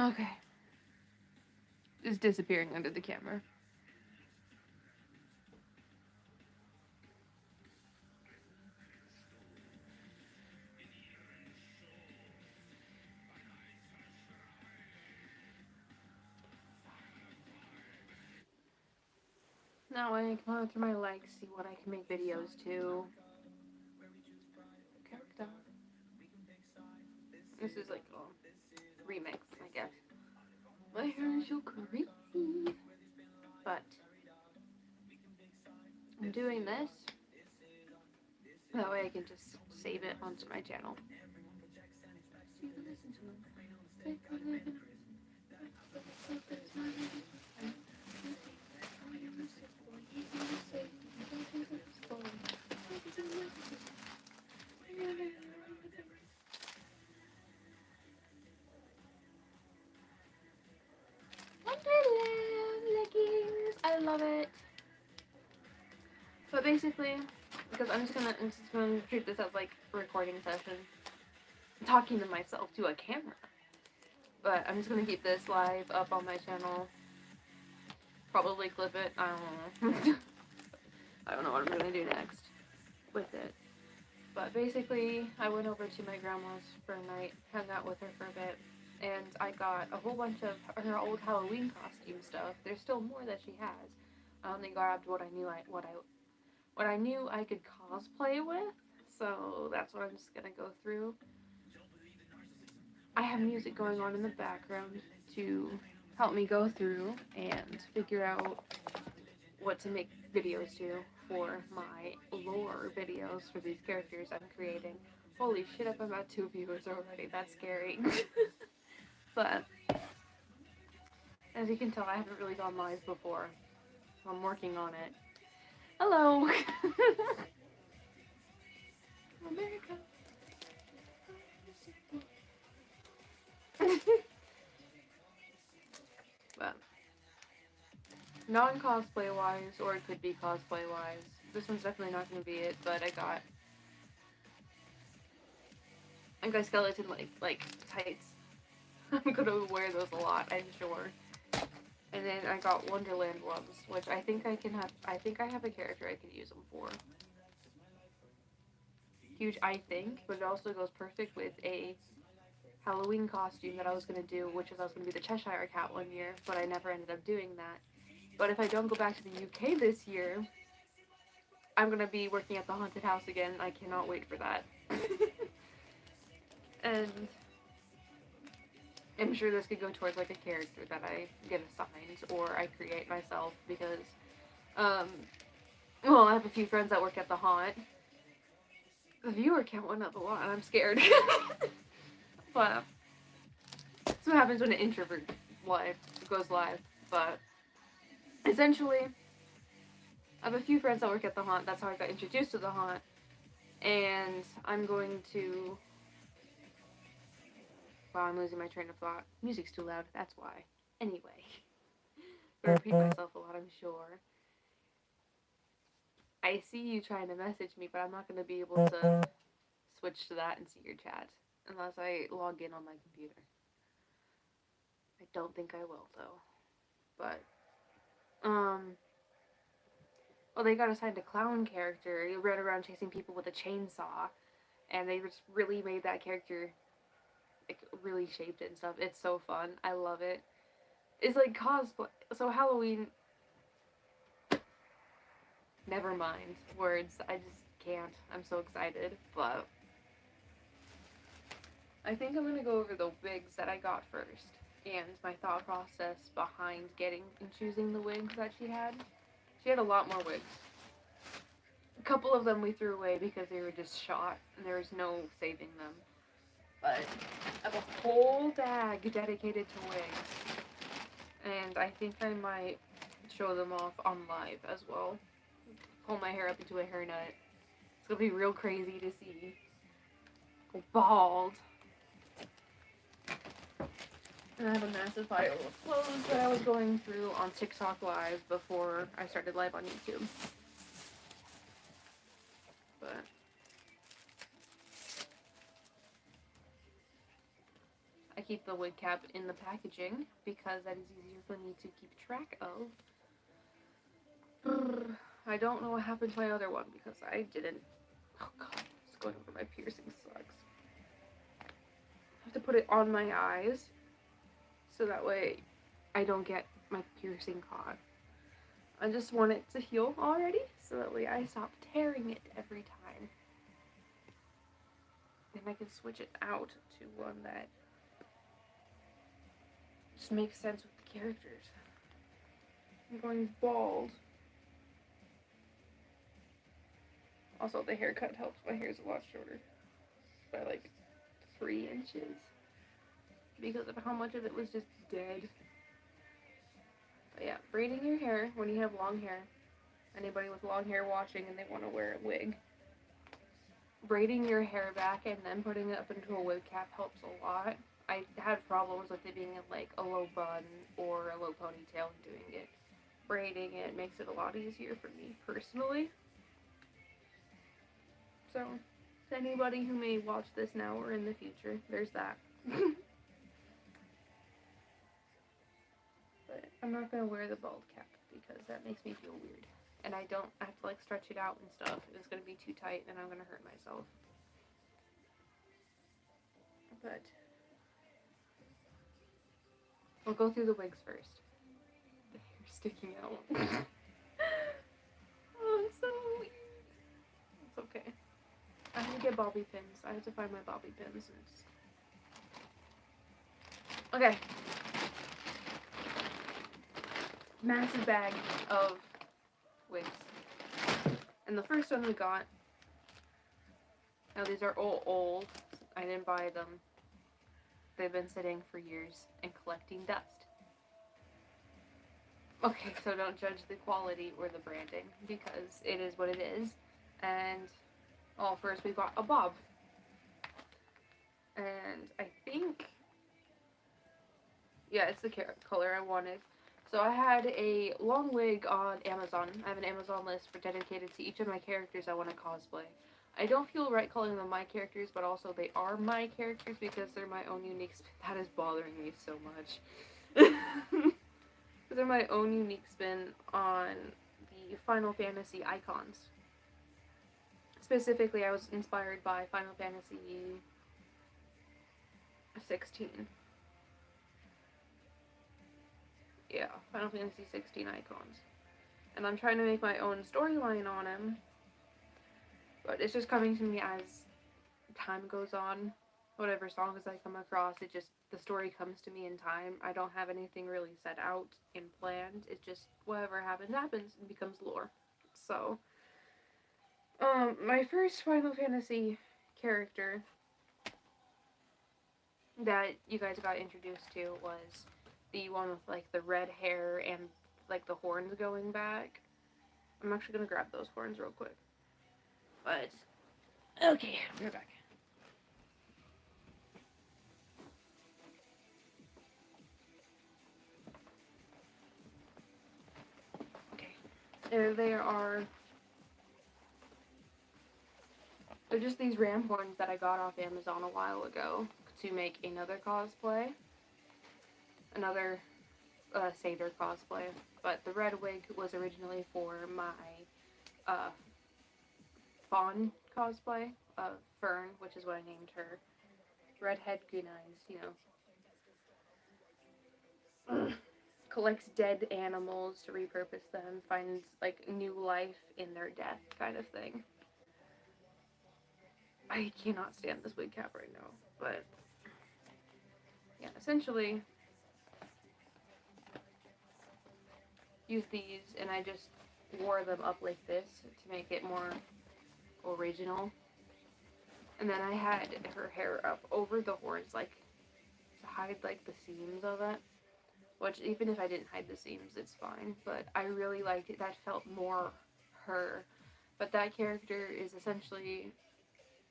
Okay. It's disappearing under the camera. Now I can go through my likes, see what I can make videos to. Character. This is like a remix, I guess. My hair is so crazy. But I'm doing this. That way I can just save it onto my channel. Wonderland leggings. I love it. But basically, because I'm just gonna treat this as like a recording session, talking to myself to a camera. But I'm just gonna keep this live up on my channel. Probably clip it. I don't know. I don't know what I'm gonna do next with it. But basically, I went over to my grandma's for a night, hung out with her for a bit, and I got a whole bunch of her old Halloween costume stuff. There's still more that she has. I only grabbed what I knew I could cosplay with, so that's what I'm just gonna go through. I have music going on in the background to help me go through and figure out what to make videos to for my lore videos for these characters I'm creating. Holy shit, I'm about 2 viewers already. That's scary. But as you can tell, I haven't really gone live before. I'm working on it. Hello! America. But non-cosplay wise, or it could be cosplay wise. This one's definitely not going to be it, but I got skeleton like tights. I'm gonna wear those a lot, I'm sure. And then I got Wonderland ones, which I think I have a character I can use them for. Huge I think, but it also goes perfect with a Halloween costume that I was gonna do, which was I was gonna be the Cheshire Cat one year, but I never ended up doing that. But if I don't go back to the UK this year, I'm gonna be working at the haunted house again. I cannot wait for that. And I'm sure this could go towards like a character that I get assigned or I create myself because, well, I have a few friends that work at the haunt. The viewer count went up a lot, and I'm scared. But that's what happens when an introvert goes live. But essentially, I have a few friends that work at the haunt. That's how I got introduced to the haunt. And I'm going to... Wow, I'm losing my train of thought. Music's too loud, that's why. Anyway. I repeat myself a lot, I'm sure. I see you trying to message me, but I'm not going to be able to switch to that and see your chat unless I log in on my computer. I don't think I will, though. But, well, they got assigned a clown character. He ran around chasing people with a chainsaw, and they just really made that character, like, really shaped it and stuff. It's so fun. I love it. It's like cosplay. So Halloween... Never mind. Words. I just can't. I'm so excited. But I think I'm gonna go over the wigs that I got first and my thought process behind getting and choosing the wigs that she had. She had a lot more wigs. A couple of them we threw away because they were just shot and there was no saving them. But I have a whole bag dedicated to wigs. And I think I might show them off on live as well. Pull my hair up into a hairnet. It's gonna be real crazy to see. Go bald. And I have a massive pile of clothes that I was going through on TikTok Live before I started live on YouTube. But I keep the wig cap in the packaging because that is easier for me to keep track of. I don't know what happened to my other one because I didn't. Oh god, it's going over my piercing sucks. I have to put it on my eyes so that way I don't get my piercing caught. I just want it to heal already so that way I stop tearing it every time. Then I can switch it out to one that just makes sense with the characters. I'm going bald. Also, the haircut helps. My hair's a lot shorter by like 3 inches because of how much of it was just dead. But yeah, braiding your hair when you have long hair. Anybody with long hair watching and they want to wear a wig. Braiding your hair back and then putting it up into a wig cap helps a lot. I had problems with it being in like a low bun or a low ponytail and doing it. Braiding it makes it a lot easier for me personally. So, to anybody who may watch this now or in the future, there's that. But I'm not going to wear the bald cap because that makes me feel weird. And I have to like stretch it out and stuff. It's going to be too tight and I'm going to hurt myself. But we'll go through the wigs first. The hair's sticking out. Oh, it's so weird. It's okay. I have to get bobby pins. I have to find my bobby pins. Okay. Massive bag of wigs. And the first one we got. Now these are all old. I didn't buy them. They've been sitting for years and collecting dust. Okay, so don't judge the quality or the branding because it is what it is. And first we got a bob. And I think, yeah, it's the color I wanted. So I had a long wig on Amazon. I have an Amazon list dedicated to each of my characters I want to cosplay. I don't feel right calling them my characters, but also they are my characters because they're my own unique spin. That is bothering me so much. They're my own unique spin on the Final Fantasy icons. Specifically, I was inspired by Final Fantasy 16. Yeah, Final Fantasy 16 icons. And I'm trying to make my own storyline on him. But it's just coming to me as time goes on. Whatever songs I come across, the story comes to me in time. I don't have anything really set out and planned. It's just whatever happens and becomes lore. So, my first Final Fantasy character that you guys got introduced to was the one with like the red hair and like the horns going back. I'm actually gonna grab those horns real quick. But, okay, we're back. Okay, there they are. They're just these ram horns that I got off Amazon a while ago to make another cosplay. Another Satyr cosplay. But the red wig was originally for my Fawn cosplay of Fern, which is what I named her. Redhead, green eyes, you know. Collects dead animals to repurpose them, finds like new life in their death kind of thing. I cannot stand this wig cap right now, but yeah, essentially use these and I just wore them up like this to make it more original. And then I had her hair up over the horns, like to hide like the seams of it. Which even if I didn't hide the seams, it's fine. But I really liked it. That felt more her. But that character is essentially,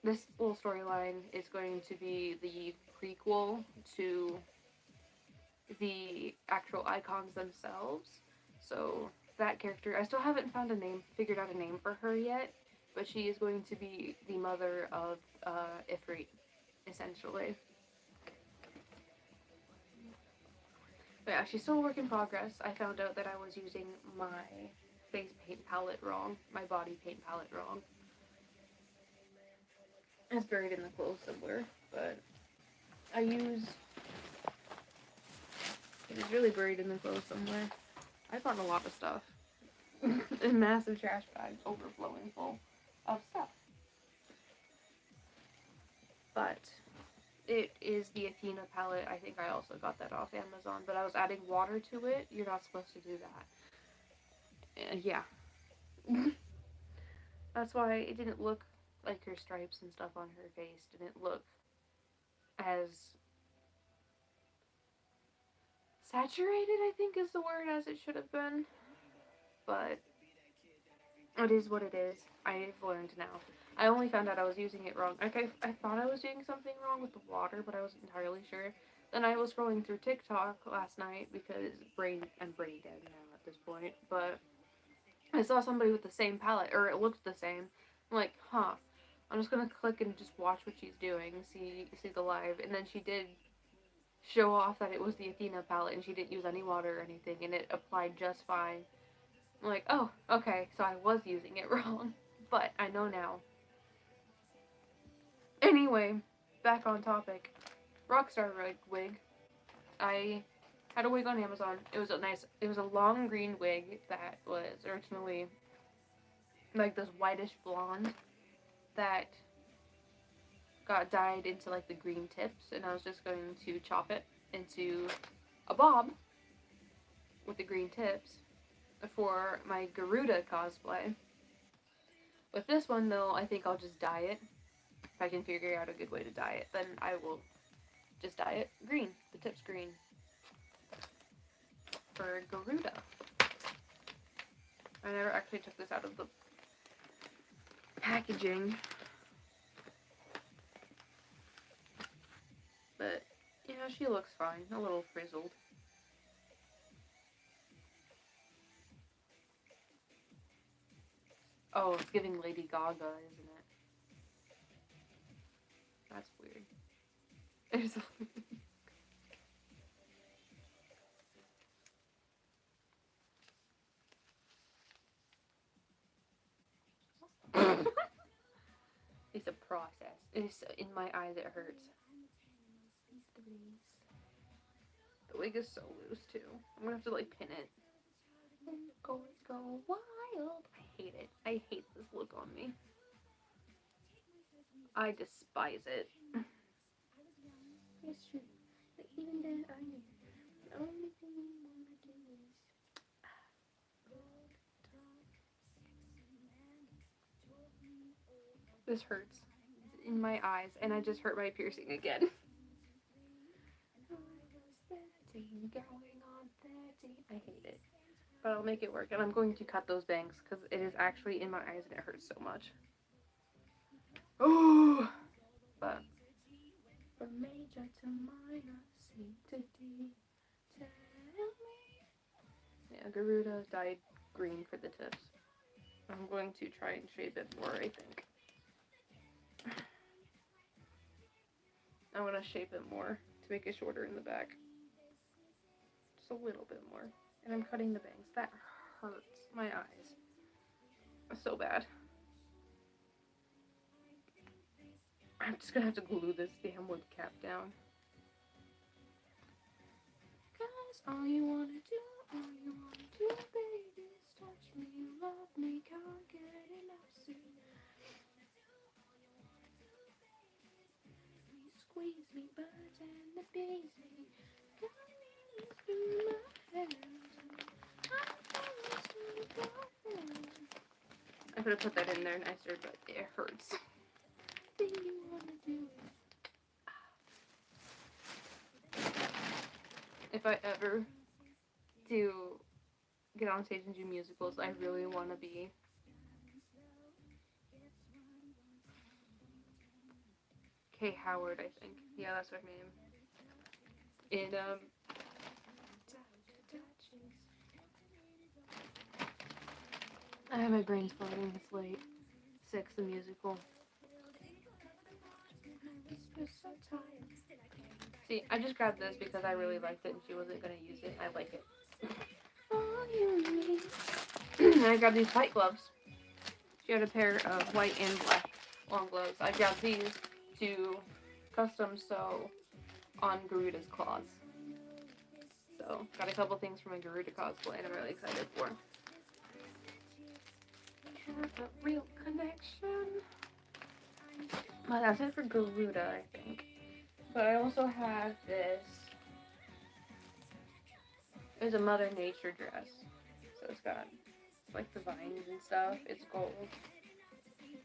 this little storyline is going to be the prequel to the actual icons themselves. So that character, I still haven't figured out a name for her yet. But she is going to be the mother of Ifrit, essentially. But yeah, she's still a work in progress. I found out that I was using my face paint palette wrong, my body paint palette wrong. It's buried in the clothes somewhere, but I use. It is really buried in the clothes somewhere. I've gotten a lot of stuff. In massive trash bags overflowing full of stuff. But it is the Athena palette. I think I also got that off Amazon, but I was adding water to it. You're not supposed to do that. Yeah. That's why it didn't look like her stripes and stuff on her face didn't look as saturated, I think is the word, as it should have been. But it is what it is. I've learned now. I only found out I was using it wrong. Like, I thought I was doing something wrong with the water, but I wasn't entirely sure. Then I was scrolling through TikTok last night because I'm brain dead now at this point. But I saw somebody with the same palette, or it looked the same. I'm like, huh. I'm just gonna click and just watch what she's doing, see the live, and then she did show off that it was the Athena palette, and she didn't use any water or anything, and it applied just fine. I'm like, oh, okay, so I was using it wrong, but I know now. Anyway, back on topic. Rockstar wig. I had a wig on Amazon. It was a long green wig that was originally like this whitish blonde that got dyed into like the green tips, and I was just going to chop it into a bob with the green tips for my Garuda cosplay. With this one though, I think I'll just dye it. If I can figure out a good way to dye it, then I will just dye it green, the tips green, for Garuda. I never actually took this out of the packaging, but yeah, she looks fine, a little frizzled. Oh, it's giving Lady Gaga, isn't it? That's weird. There's it's a process. It's in my eyes. It hurts. The wig is so loose too. I'm gonna have to like pin it. Go wild. I hate it. I hate this look on me. I despise it. It's true. But even then, I knew the only thing you wanna do is. This hurts in my eyes, and I just hurt my piercing again. Going on 13. I hate it. But I'll make it work, and I'm going to cut those bangs because it is actually in my eyes and it hurts so much. Oh, but from major to minor, C to D, tell me. Yeah, Garuda dyed green for the tips. I'm going to try and shape it more, I think. I'm going to shape it more to make it shorter in the back. Just a little bit more. And I'm cutting the bangs. That hurts my eyes. So bad. I'm just gonna have to glue this damn wood cap down. Cause all you wanna do, baby, is touch me, love me, can't get enough, see. Squeeze me, birds and the bees me, got me through my hands. I could have put that in there nicer, but it hurts. Thing you wanna do is if I ever do get on stage and do musicals, I really want to be Kay Howard, I think. Yeah, that's her name. And I have my brain floating. It's late. 6, the musical. See, I just grabbed this because I really liked it and she wasn't going to use it. I like it. All you need. I grabbed these white gloves. She had a pair of white and black long gloves. I grabbed these to custom sew on Garuda's claws. So, got a couple things from a Garuda cosplay and I'm really excited for. Have a real connection. Well, that's it for Garuda, I think. But I also have this. It's a Mother Nature dress. So it's got like the vines and stuff. It's gold.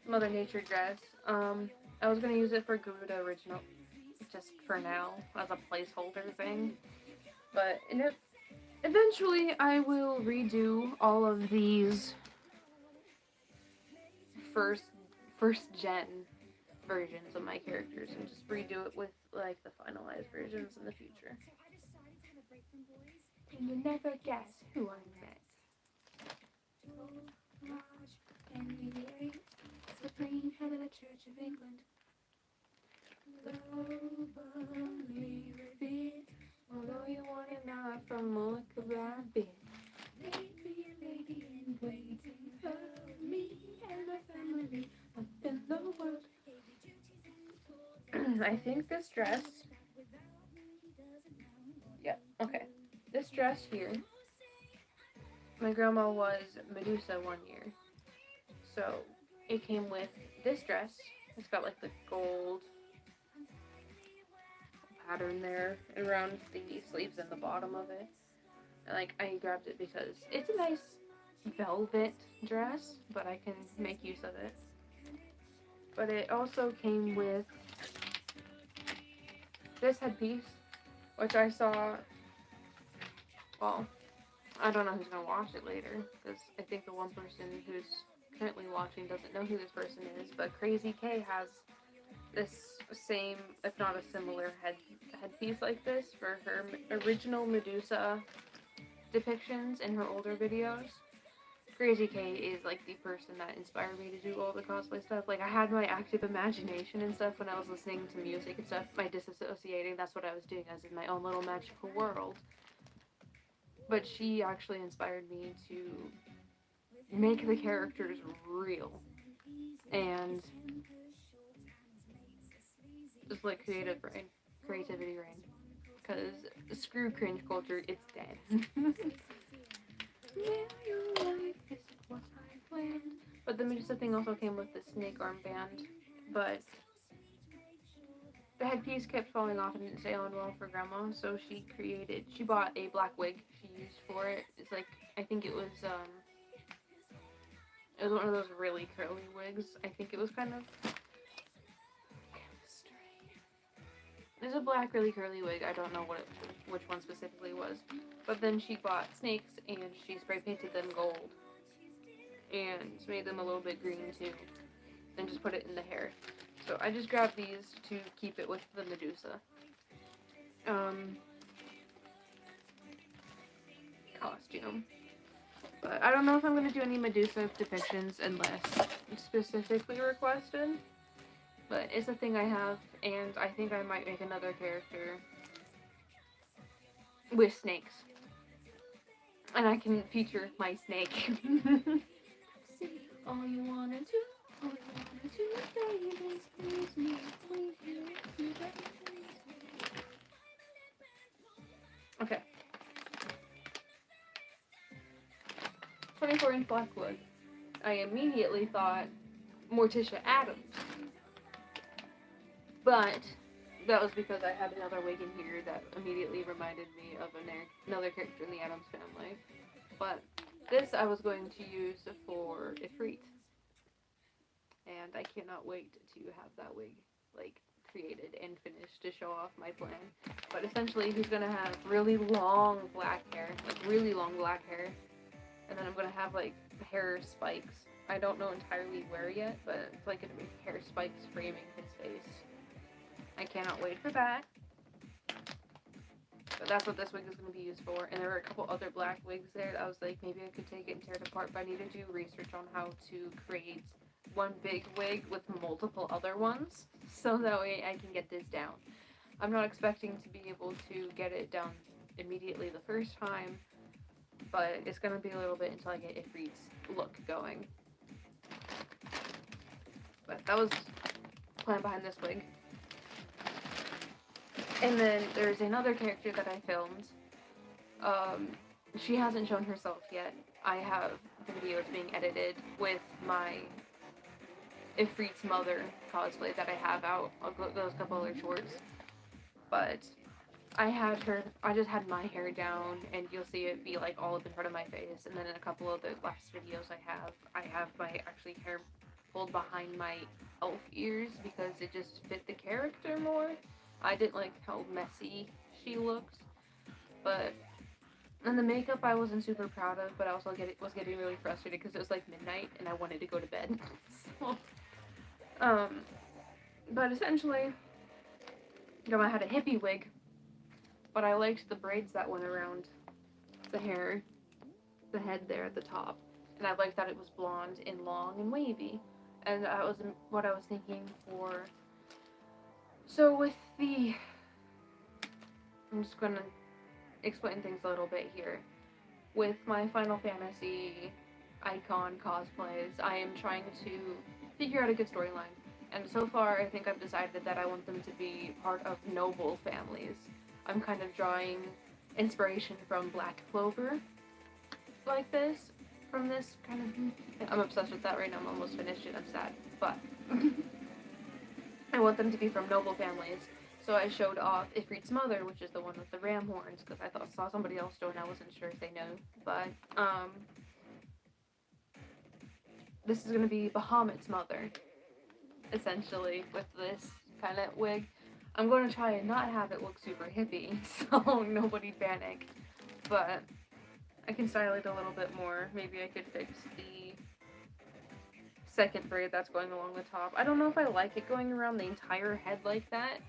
Mother Nature dress. I was gonna use it for Garuda Original just for now as a placeholder thing. But eventually I will redo all of these first gen versions of my characters and just redo it with like the finalized versions in the future. And you'll never guess who I met. Supreme head of the Church of England. Globally revered, although you want it not from molecular bit. Maybe a lady in waiting for me and my family up in the world. I think this dress. Yeah, okay. This dress here. My grandma was Medusa one year. So it came with this dress. It's got like the gold pattern there around the sleeves and the bottom of it. And like I grabbed it because it's a nice velvet dress, but I can make use of it. But it also came with this headpiece, which I saw, well, I don't know who's going to watch it later, because I think the one person who's currently watching doesn't know who this person is, but Crazy K has this same, if not a similar headpiece like this for her original Medusa depictions in her older videos. Crazy K is like the person that inspired me to do all the cosplay stuff. Like I had my active imagination and stuff when I was listening to music and stuff, my disassociating, that's what I was doing. I was in my own little magical world. But she actually inspired me to make the characters real and just like creativity reign. Because screw cringe culture, it's dead. But the Medusa thing also came with the snake armband, but the headpiece kept falling off and didn't stay on well for Grandma, so she bought a black wig she used for it. It's like, I think it was one of those really curly wigs. I think it was kind of There's a black really curly wig. I don't know which one specifically was. But then she bought snakes and she spray painted them gold. And made them a little bit green too. Then just put it in the hair. So I just grabbed these to keep it with the Medusa costume. But I don't know if I'm going to do any Medusa depictions unless specifically requested. But it's a thing I have, and I think I might make another character with snakes. And I can feature my snake. All you wanna do, all you wanna do, baby, squeeze me, squeeze you, okay. 24-inch Blackwood. I immediately thought Morticia Addams. But that was because I had another wig in here that immediately reminded me of another character in the Addams family. But this I was going to use for Ifrit. And I cannot wait to have that wig, like, created and finished to show off my plan. But essentially, he's going to have really long black hair, like, really long black hair. And then I'm going to have, like, hair spikes. I don't know entirely where yet, but it's, like, going to be hair spikes framing his face. I cannot wait for that. But that's what this wig is going to be used for. And there were a couple other black wigs there that I was like, maybe I could take it and tear it apart. But I need to do research on how to create one big wig with multiple other ones. So that way I can get this down. I'm not expecting to be able to get it done immediately the first time, but it's gonna be a little bit until I get Ifrit's look going. But that was the plan behind this wig. And then there's another character that I filmed. She hasn't shown herself yet. I have the videos being edited with my Ifrit's mother cosplay that I have out of those couple other shorts. But I just had my hair down, and you'll see it be like all up in front of my face. And then in a couple of the last videos I have my actually hair pulled behind my elf ears because it just fit the character more. I didn't like how messy she looked, but and the makeup I wasn't super proud of, but I also was getting really frustrated because it was like midnight and I wanted to go to bed. So, but essentially, I had a hippie wig, but I liked the braids that went around the hair, the head there at the top, and I liked that it was blonde and long and wavy, and that was what I was thinking for. So with the, I'm just gonna explain things a little bit here. With my Final Fantasy icon cosplays, I am trying to figure out a good storyline. And so far, I think I've decided that I want them to be part of noble families. I'm kind of drawing inspiration from Black Clover, like this, from this kind of. I'm obsessed with that right now. I'm almost finished it. I'm sad, but I want them to be from noble families. So I showed off Ifrit's mother, which is the one with the ram horns, because I saw somebody else do it and I wasn't sure if they know. But this is gonna be Bahamut's mother, essentially, with this kind of wig. I'm going to try and not have it look super hippie, so nobody panic. But I can style it a little bit more. Maybe I could fix the second braid that's going along the top. I don't know if I like it going around the entire head like that,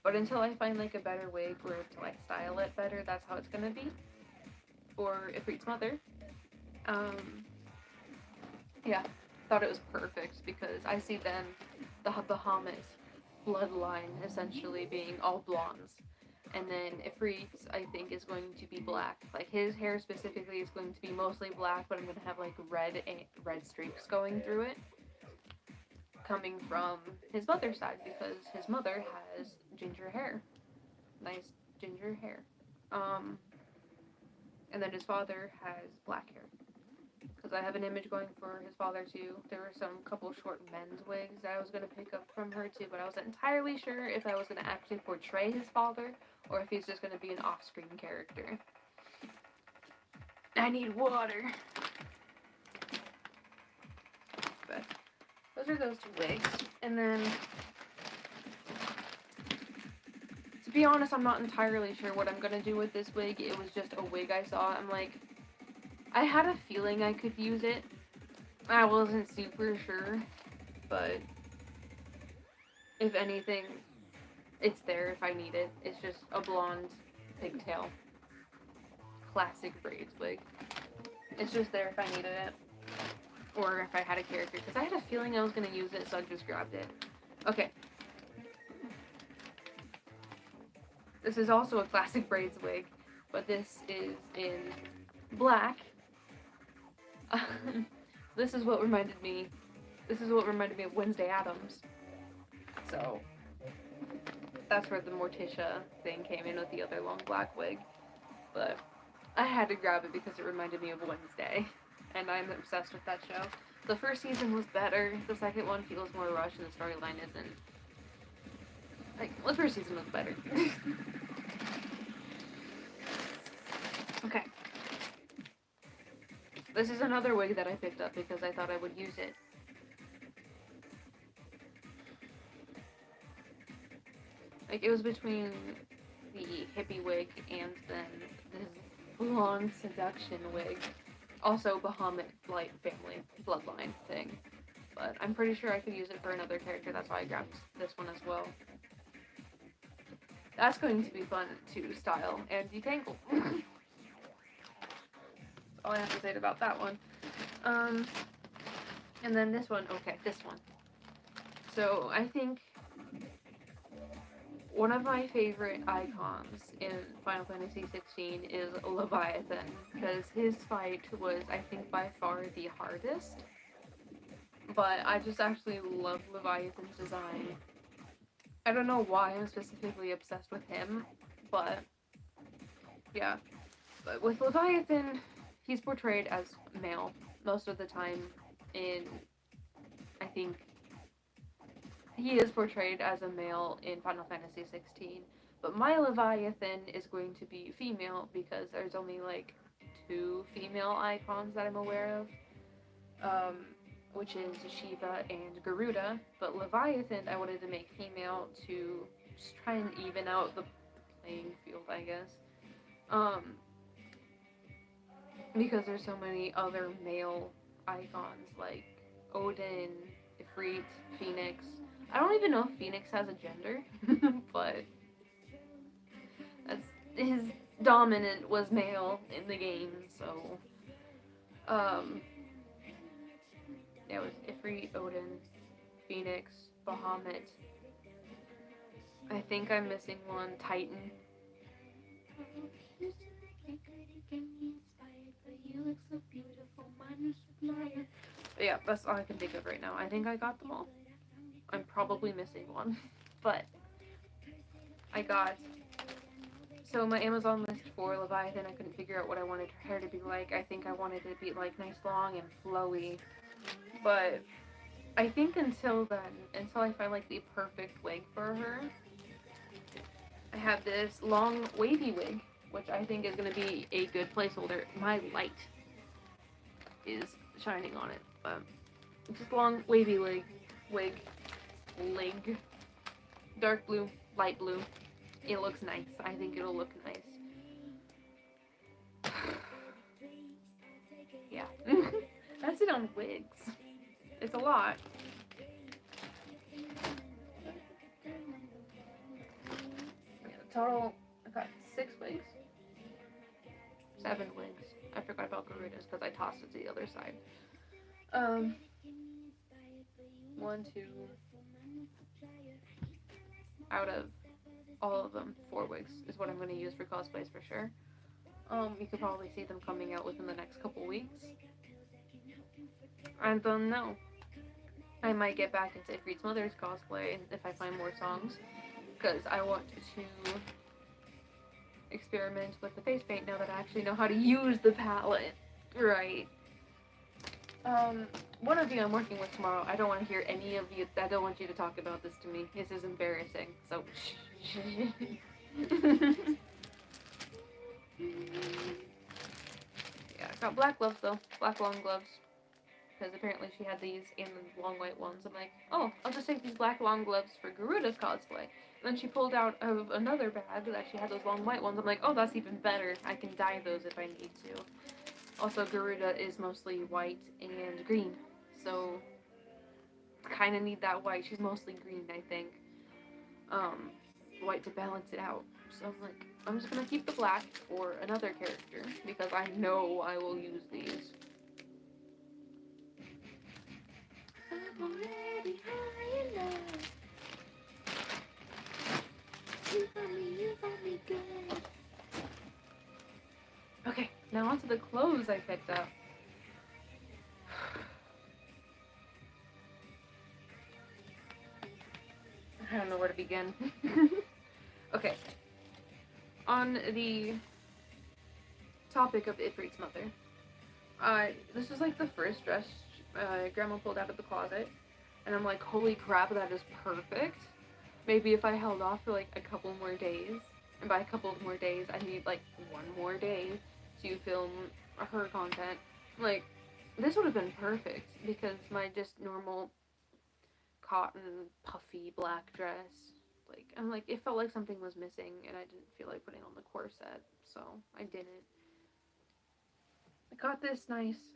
but until I find like a better wig or to like style it better, that's how it's gonna be. For Ifrit's mother. Yeah, thought it was perfect because I see them, the Bahamut bloodline essentially being all blondes. And then Ifrit's, I think, is going to be black. Like his hair specifically is going to be mostly black, but I'm gonna have like red streaks going through it, coming from his mother's side because his mother has ginger hair, nice ginger hair. And then his father has black hair. Because I have an image going for his father too. There were some couple short men's wigs that I was gonna pick up from her too, but I wasn't entirely sure if I was gonna actually portray his father or if he's just gonna be an off-screen character. I need water. But those are those two wigs. And then, to be honest, I'm not entirely sure what I'm gonna do with this wig. It was just a wig I saw. I'm like, I had a feeling I could use it. I wasn't super sure, but if anything, it's there if I need it. It's just a blonde pigtail. Classic braids wig. It's just there if I needed it. Or if I had a character. Because I had a feeling I was going to use it, so I just grabbed it. Okay. This is also a classic braids wig. But this is in black. This is what reminded me of Wednesday Addams. So that's where the Morticia thing came in with the other long black wig. But I had to grab it because it reminded me of Wednesday. And I'm obsessed with that show. The first season was better. The second one feels more rushed and the storyline isn't. Like, the first season was better. Okay. This is another wig that I picked up because I thought I would use it. Like, it was between the hippie wig and then this blonde seduction wig. Also Bahamut Light family bloodline thing. But I'm pretty sure I could use it for another character, that's why I grabbed this one as well. That's going to be fun to style and detangle. All I have to say about that one. And then this one. Okay, this one. So I think one of my favorite icons in Final Fantasy 16 is Leviathan, because his fight was, I think, by far the hardest. But I just actually love Leviathan's design. I don't know why I'm specifically obsessed with him, but yeah. But with Leviathan, he's portrayed as male most of the time in, I think, he is portrayed as a male in Final Fantasy 16. But my Leviathan is going to be female because there's only like 2 female icons that I'm aware of. Which is Shiva and Garuda, but Leviathan I wanted to make female to just try and even out the playing field, I guess. Because there's so many other male icons like Odin, Ifrit, Phoenix. I don't even know if Phoenix has a gender, but his dominant was male in the game, so yeah, it was Ifrit, Odin, Phoenix, Bahamut. I think I'm missing one. Titan. But yeah, that's all I can think of right now. I think I got them all. I'm probably missing one. But I got... So my Amazon list for Leviathan, I couldn't figure out what I wanted her hair to be like. I think I wanted it to be like nice, long, and flowy. But I think until then, until I find like the perfect wig for her, I have this long wavy wig, which I think is going to be a good placeholder. My light is shining on it, but just long wavy wig, dark blue, light blue. It looks nice. I think it'll look nice. Yeah. That's it on wigs. It's a lot. Total, I got 6 wigs. 7 wigs. I forgot about Garuda's because I tossed it to the other side. 1, 2, out of all of them, 4 wigs is what I'm going to use for cosplays for sure. You could probably see them coming out within the next couple weeks. I don't know. I might get back into Ifrit's Mother's cosplay if I find more songs, because I want to experiment with the face paint now that I actually know how to use the palette. Right. One of you I'm working with tomorrow, I don't want to hear any of you, I don't want you to talk about this to me. This is embarrassing, so yeah, I got black gloves though, black long gloves. Because apparently she had these and the long white ones. I'm like, oh, I'll just take these black long gloves for Garuda's cosplay. And then she pulled out of another bag that she had those long white ones. I'm like, oh, that's even better. I can dye those if I need to. Also, Garuda is mostly white and green. So, kind of need that white. She's mostly green, I think. White to balance it out. So I'm like, I'm just going to keep the black for another character. Because I know I will use these. I'm already high enough. You got me good. Okay, now onto the clothes I picked up. I don't know where to begin. Okay. On the topic of Ifrit's mother, this is like the first dress Grandma pulled out of the closet, and I'm like, holy crap, that is perfect. Maybe if I held off for like a couple more days, and by a couple of more days, I need like 1 more day to film her content. Like, this would have been perfect, because my just normal cotton, puffy black dress, like, I'm like, it felt like something was missing, and I didn't feel like putting on the corset, so I didn't. I got this nice,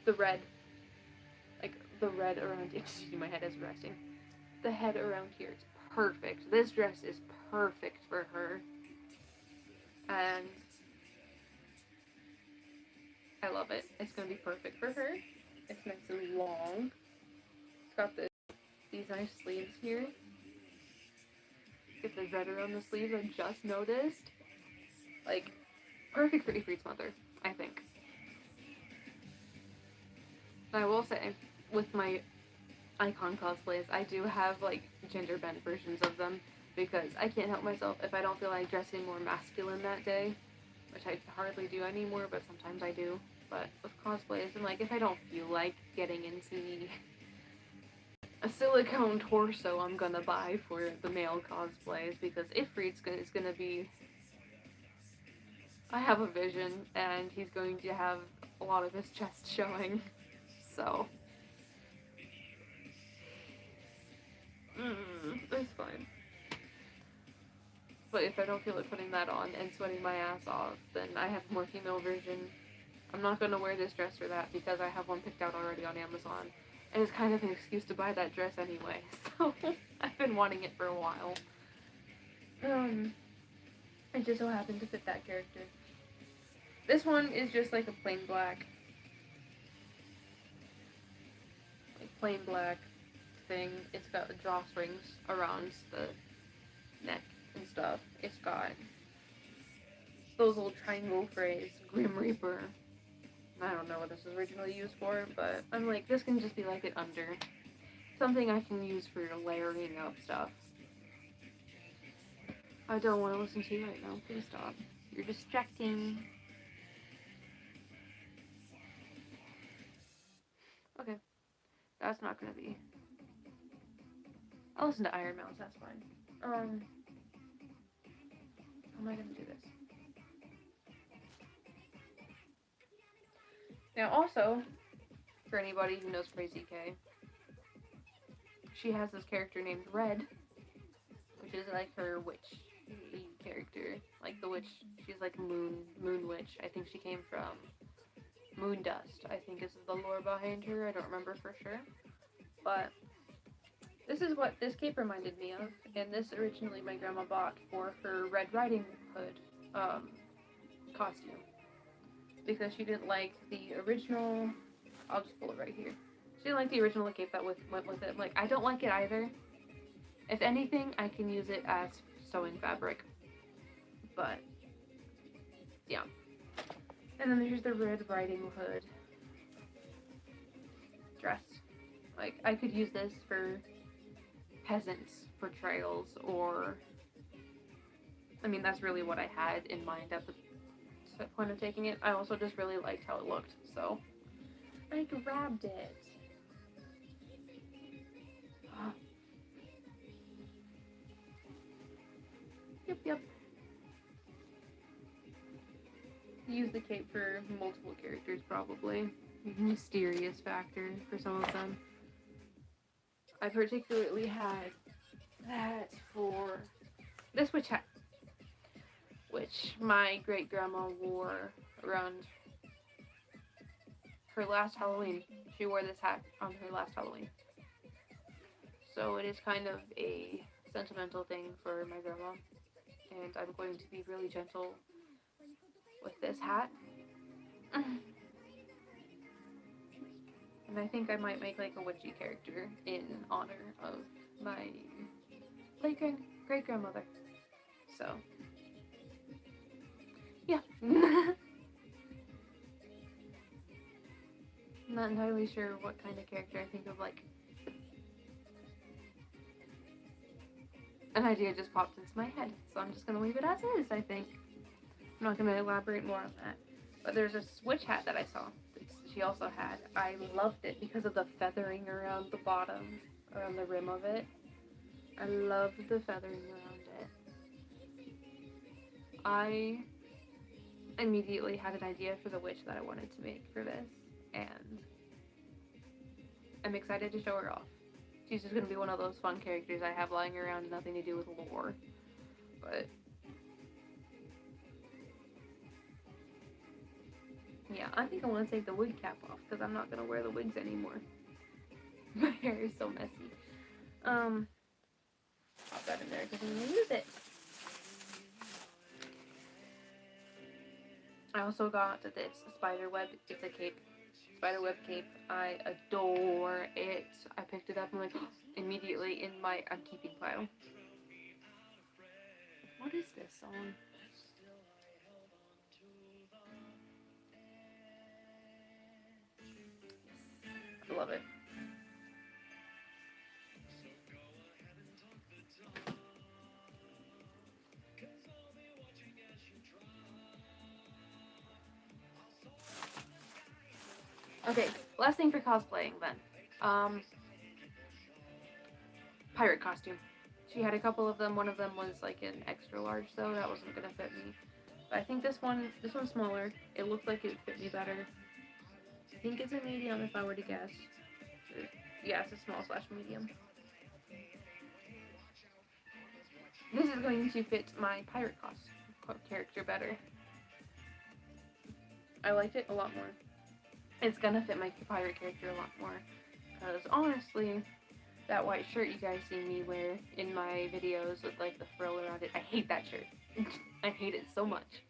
the red around, excuse me, my head is resting. The head around here is perfect. This dress is perfect for her. And I love it. It's going to be perfect for her. It's nice and long. It's got these nice sleeves here. if there's red around the sleeves. I just noticed. Like, perfect for Ifrit's mother, I think. And I will say, with my icon cosplays, I do have like gender bent versions of them because I can't help myself if I don't feel like dressing more masculine that day, which I hardly do anymore, but sometimes I do. But with cosplays, and like if I don't feel like getting into a silicone torso, I'm gonna buy for the male cosplays because Ifrit's is gonna be. I have a vision, and he's going to have a lot of his chest showing, so. It's fine. But if I don't feel like putting that on and sweating my ass off, then I have a more female version. I'm not going to wear this dress or that because I have one picked out already on Amazon. And it's kind of an excuse to buy that dress anyway, so I've been wanting it for a while. It just so happened to fit that character. This one is just like a plain black thing. It's got the drawstrings around the neck and stuff. It's got those little triangle phrase, Grim Reaper. I don't know what this was originally used for, but I'm like, this can just be like an under. Something I can use for layering up stuff. I don't want to listen to you right now. Please stop. You're distracting. Okay. That's not gonna be. I'll listen to Iron Mouse, that's fine. How am I gonna do this? Now also, for anybody who knows Crazy K, she has this character named Red, which is like her witch character. Like the witch, she's like moon witch. I think she came from Moon Dust, I think is the lore behind her. I don't remember for sure. But this is what this cape reminded me of, and this originally my grandma bought for her Red Riding Hood costume. Because she didn't like the original, I'll just pull it right here. She didn't like the original cape that went with it. Like, I don't like it either. If anything, I can use it as sewing fabric. But, yeah. And then there's the Red Riding Hood dress. Like, I could use this for peasants portrayals, or, I mean, that's really what I had in mind at the point of taking it. I also just really liked how it looked, so I grabbed it. Yep. Use the cape for multiple characters, probably. Mysterious factor for some of them. I particularly had that for this witch hat, which my great grandma wore around her last Halloween. She wore this hat on her last Halloween. So it is kind of a sentimental thing for my grandma. And I'm going to be really gentle with this hat. And I think I might make like a witchy character in honor of my late great grandmother. So, yeah. I'm not entirely sure what kind of character I think of, like. An idea just popped into my head, so I'm just going to leave it as is, I think. I'm not going to elaborate more on that. But there's a witch hat that I saw that she also had. I loved it because of the feathering around the bottom, around the rim of it. I loved the feathering around it. I immediately had an idea for the witch that I wanted to make for this, and I'm excited to show her off. She's just going to be one of those fun characters I have lying around, nothing to do with lore. But yeah, I think I want to take the wig cap off because I'm not going to wear the wigs anymore. My hair is so messy. Pop that in there because I'm going to use it. I also got this spiderweb. It's a cape. Spiderweb cape. I adore it. I picked it up and like immediately in my I'm keeping pile. What is this song? I love it. Okay, last thing for cosplaying then. Pirate costume. She had a couple of them. One of them was like an extra large though. That wasn't gonna fit me. But I think this one's smaller. It looked like it would fit me better. I think it's a medium if I were to guess. Yeah, it's a small/medium. This is going to fit my pirate character better. I liked it a lot more. It's gonna fit my pirate character a lot more. Because honestly, that white shirt you guys see me wear in my videos with like the frill around it, I hate that shirt. I hate it so much.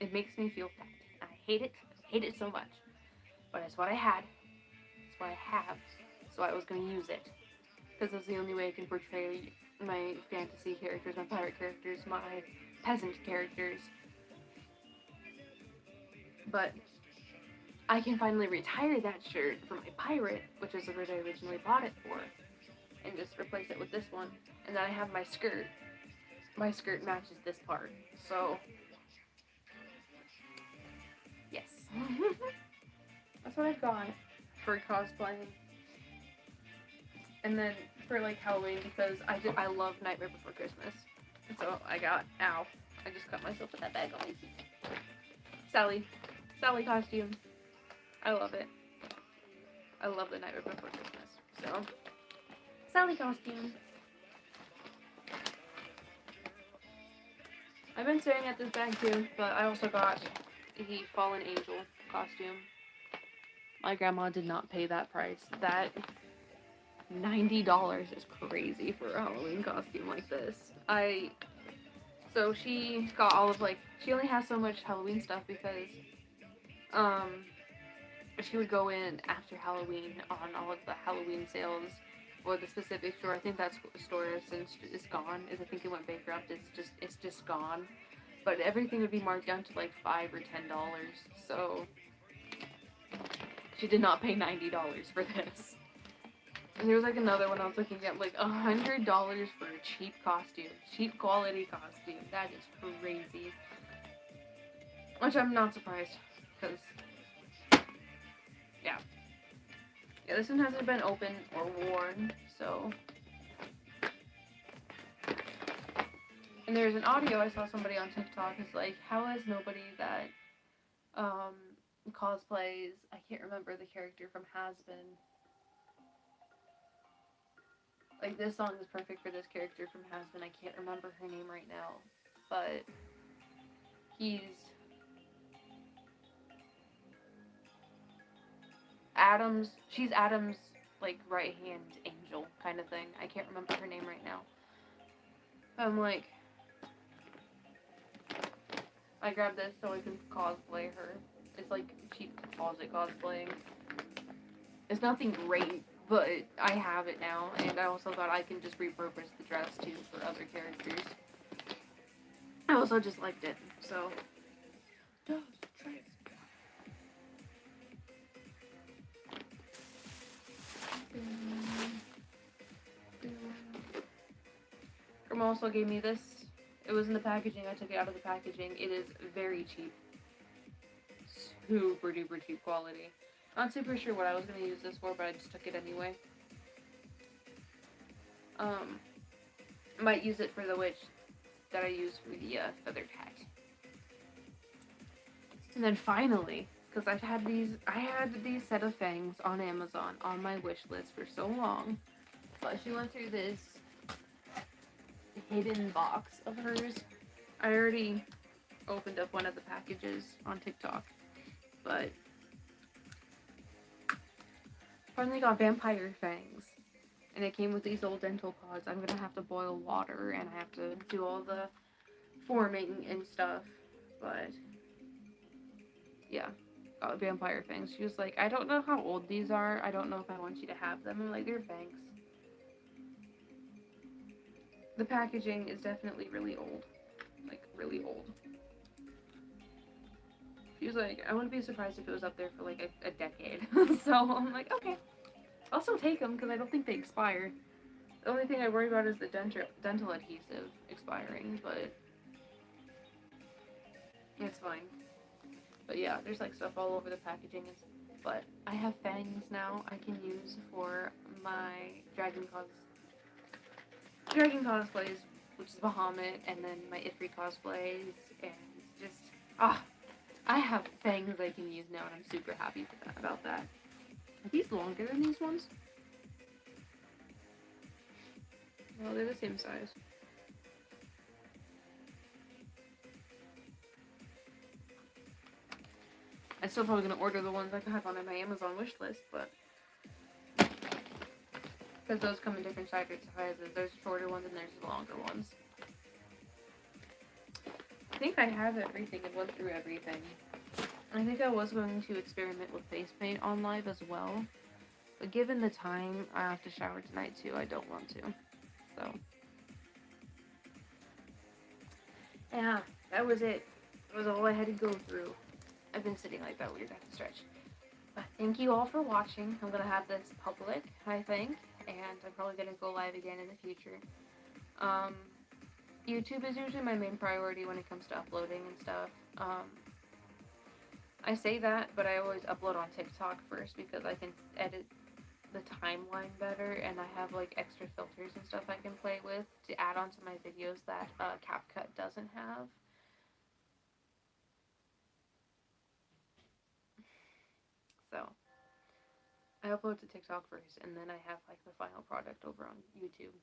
It makes me feel fat. I hate it. I hate it so much. But it's what I had. It's what I have. So I was gonna use it. Because it's the only way I can portray my fantasy characters, my pirate characters, my peasant characters. But I can finally retire that shirt for my pirate, which is what I originally bought it for, and just replace it with this one. And then I have my skirt. My skirt matches this part, so yes. That's what I've got for cosplaying. And then for like Halloween, because I love Nightmare Before Christmas. And so I got, ow, I just cut myself with that bag on my feet. Sally costume. I love it. I love the Nightmare Before Christmas. So, Sally costume. I've been staring at this bag too, but I also got the Fallen Angel costume. My grandma did not pay that price. That $90 is crazy for a Halloween costume like this. So she got all of she only has so much Halloween stuff because she would go in after Halloween on all of the Halloween sales or the specific store. I think that store since is gone. I think it went bankrupt. It's just gone. But everything would be marked down to like $5 or $10. So she did not pay $90 for this. And there was like another one I was looking at, like $100 for a cheap costume, cheap quality costume. That is crazy. Which I'm not surprised, because yeah, this one hasn't been opened or worn, so. And there's an audio I saw somebody on TikTok is like, how is nobody that cosplays, I can't remember the character from Has-Been. Like, this song is perfect for this character from Has-Been. I can't remember her name right now, but she's Adam's like right hand angel kind of thing. I can't remember her name right now. I'm like, I grabbed this so I can cosplay her. It's like cheap closet cosplaying. It's nothing great, but I have it now, and I also thought I can just repurpose the dress too for other characters. I also just liked it, so. Grandma also gave me this. It was in the packaging. I took it out of the packaging. It is very cheap. Super duper cheap quality. Not super sure what I was going to use this for, but I just took it anyway. Might use it for the witch that I used for the feathered hat. And then finally, because I had these set of fangs on Amazon on my wish list for so long, but she went through this hidden box of hers. I already opened up one of the packages on TikTok, but finally got vampire fangs, and it came with these old dental pods. I'm gonna have to boil water, and I have to do all the forming and stuff, but yeah, got vampire fangs. She was like, I don't know how old these are. I don't know if I want you to have them. I'm like, they're fangs. The packaging is definitely really old. Like, really old. She was like, I wouldn't be surprised if it was up there for like a decade. So I'm like, okay. I'll still take them because I don't think they expire. The only thing I worry about is the dental adhesive expiring, but it's fine. But yeah, there's like stuff all over the packaging. But I have fangs now I can use for my Dragon cosplays, which is Bahamut, and then my Ifrit cosplays, and just I have fangs I can use now, and I'm super happy about that. Are these longer than these ones? No, they're the same size. I'm still probably gonna order the ones I have on my Amazon wish list, but because those come in different sizes. There's shorter ones and there's the longer ones. I think I have everything and went through everything. I think I was going to experiment with face paint on live as well, but given the time I have to shower tonight too, I don't want to. So yeah, that was it. That was all I had to go through. I've been sitting like that weird at the stretch. But thank you all for watching. I'm gonna have this public, I think, and I'm probably gonna go live again in the future. YouTube is usually my main priority when it comes to uploading and stuff. I say that, but I always upload on TikTok first because I can edit the timeline better, and I have like extra filters and stuff I can play with to add onto my videos that CapCut doesn't have. So I upload to TikTok first, and then I have like the final product over on YouTube.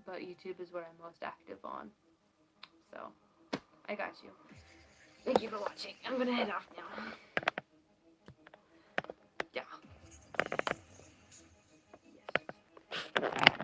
But YouTube is what I'm most active on. So I got you. Thank you for watching. I'm gonna head off now. Yeah. Yes.